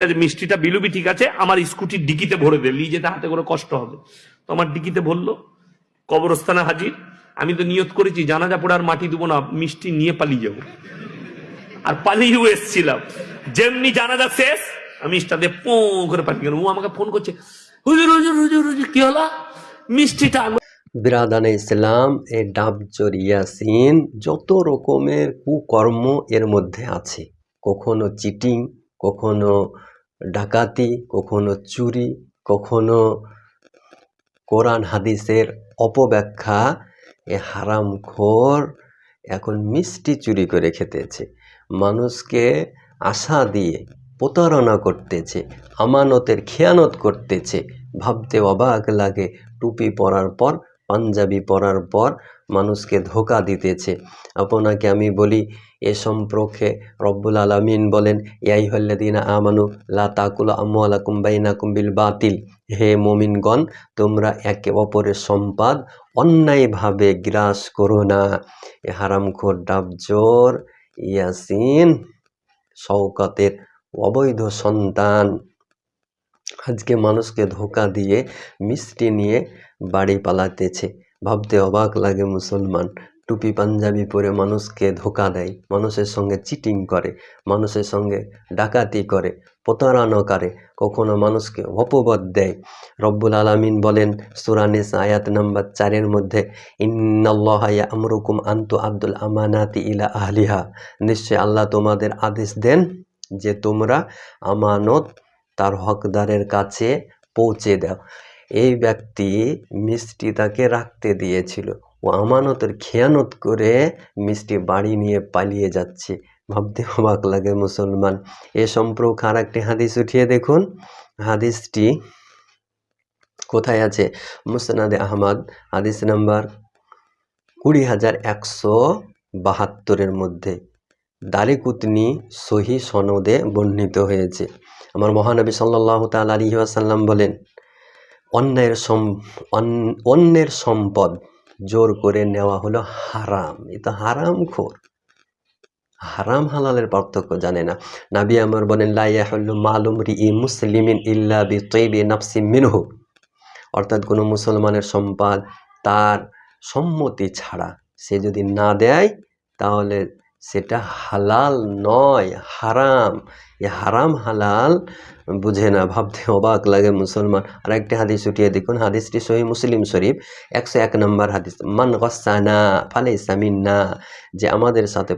মিষ্টিটা বিলুবি ঠিক আছে, আমার স্কুটির ডিকিতে ভরে দে, নিয়ে যেতে হাতে করে কষ্ট হবে। তো আমার ডিকিতে ভরলো, কবরস্থানে হাজির। আমি তো নিয়ত করেছি জানাজা পড়ে আর মাটি দেবো না, মিষ্টি নিয়ে পালিয়ে যাবো। আর পালিয়েও এসছিলাম। যেমনি জানাজা শেষ, আমি মিষ্টিটা দিয়ে পো করে পালিয়ে গেল। ও আমাকে ফোন করছে, হুজুর হুজুর হুজুর হুজুর কি হলো মিষ্টিটা। বিরাদানে ইসলাম, এই ডাবজোর ইয়াসিন যত রকমের কুকর্ম এর মধ্যে আছে। কখনো চিটিং, কখনো ডাকাতি, কখনো চুরি, কখনো কোরআন হাদিসের অপব্যাখ্যা। এ হারামখোর এখন মিষ্টি চুরি করে খেতেছে, মানুষকে আশা দিয়ে প্রতারণা করতেছে, আমানতের খেয়ানত করতেছে। ভাবতে অবাক লাগে, টুপি পরার পর, পাঞ্জাবি পরার পর মানুষকে ধোঁকা দিতেছে। আপনাকে আমি বলি, এ সম্পর্কে রব্বুল আলামিন বলেন, ইয়া আইয়ুহাল্লাযীনা আমানু লা তাকুলু আমওয়ালাকুম বাইনাকুম বিল বাতিল। হে মুমিনগণ, তোমরা একে অপরের সম্পদ অন্যায়ভাবে গ্রাস করো না। এ হারামখোর ডাবজোর ইয়াসিন শওকতের অবৈধ সন্তান আজকে মানুষকে ধোঁকা দিয়ে মিষ্টি নিয়ে বাড়ি পালাতেছে। ভাবতে অবাক লাগে, মুসলমান টুপি পাঞ্জাবি পরে মানুষকে ধোঁকা দেয়, মানুষের সঙ্গে চিটিং করে, মানুষের সঙ্গে ডাকাতি করে, প্রতারণা করে, কখনো মানুষকে অপবাদ দেয়। রব্বুল আলামিন বলেন সূরা নিসা আয়াত নাম্বার 4-এর মধ্যে, ইন্নাল্লাহা ইয়া'মুরুকুম আন তু'আদ্দুল আমানাতি ইলা আহলিহা। নিশ্চয় আল্লাহ তোমাদের আদেশ দেন যে তোমরা আমানত তার হকদারের কাছে পৌঁছে দাও। এই ব্যক্তি মিষ্টি তাকে রাখতে দিয়েছিল, ও আমানতের খেয়ানত করে মিষ্টি বাড়ি নিয়ে পালিয়ে যাচ্ছে। ভাবতে অবাক লাগে, মুসলমান। এ সম্পর্কে আর একটি হাদিস উঠিয়ে দেখুন। হাদিসটি কোথায় আছে? মুসনাদে আহমদ হাদিস নাম্বার 20,172-এর মধ্যে দারিকুতনি সহি সনদে বর্ণিত হয়েছে। আমার মহানবী সাল্লাল্লাহু তাআলা আলাইহি ওয়াসাল্লাম বলেন, অন্যের সম্পদ জোর করে নেওয়া হলো হারাম। এটা হারামখোর, হারাম হালালের পার্থক্য জানে না। নবী আমার বলেন, লা ইয়াহুল্লু মালু মরিই মুসলিমিন ইল্লা বিতাইবি নাফসিন মিনহু। অর্থাৎ কোনো মুসলমানের সম্পদ তার সম্মতি ছাড়া সে যদি না দেয় তাহলে সেটা হালাল নয়, হারাম। এ হারাম হালাল বুঝে না, ভাবতে অবাক লাগে, মুসলমান। আর একটি হাদিস উঠিয়ে দেখুন, হাদিসটি সহিহ মুসলিম শরীফ 101 নম্বর হাদিস, মান গাসসানা ফালাইসা মিন্না। যে আমাদের সাথে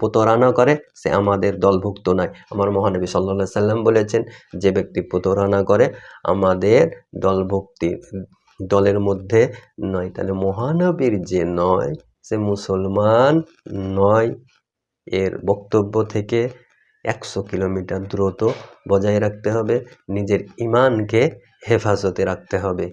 প্রতারণা করে সে আমাদের দলভুক্ত নয়। আমার মহানবী সাল্লাল্লাহু আলাইহি সাল্লাম বলেছেন, যে ব্যক্তি প্রতারণা করে আমাদের দলের মধ্যে নয়। তাহলে মহানবীর যে নয়, সে মুসলমান নয়। এর বক্তব্য থেকে 100 কিলোমিটার দূরত্ব বজায় রাখতে হবে, নিজের ইমানকে হেফাজতে রাখতে হবে।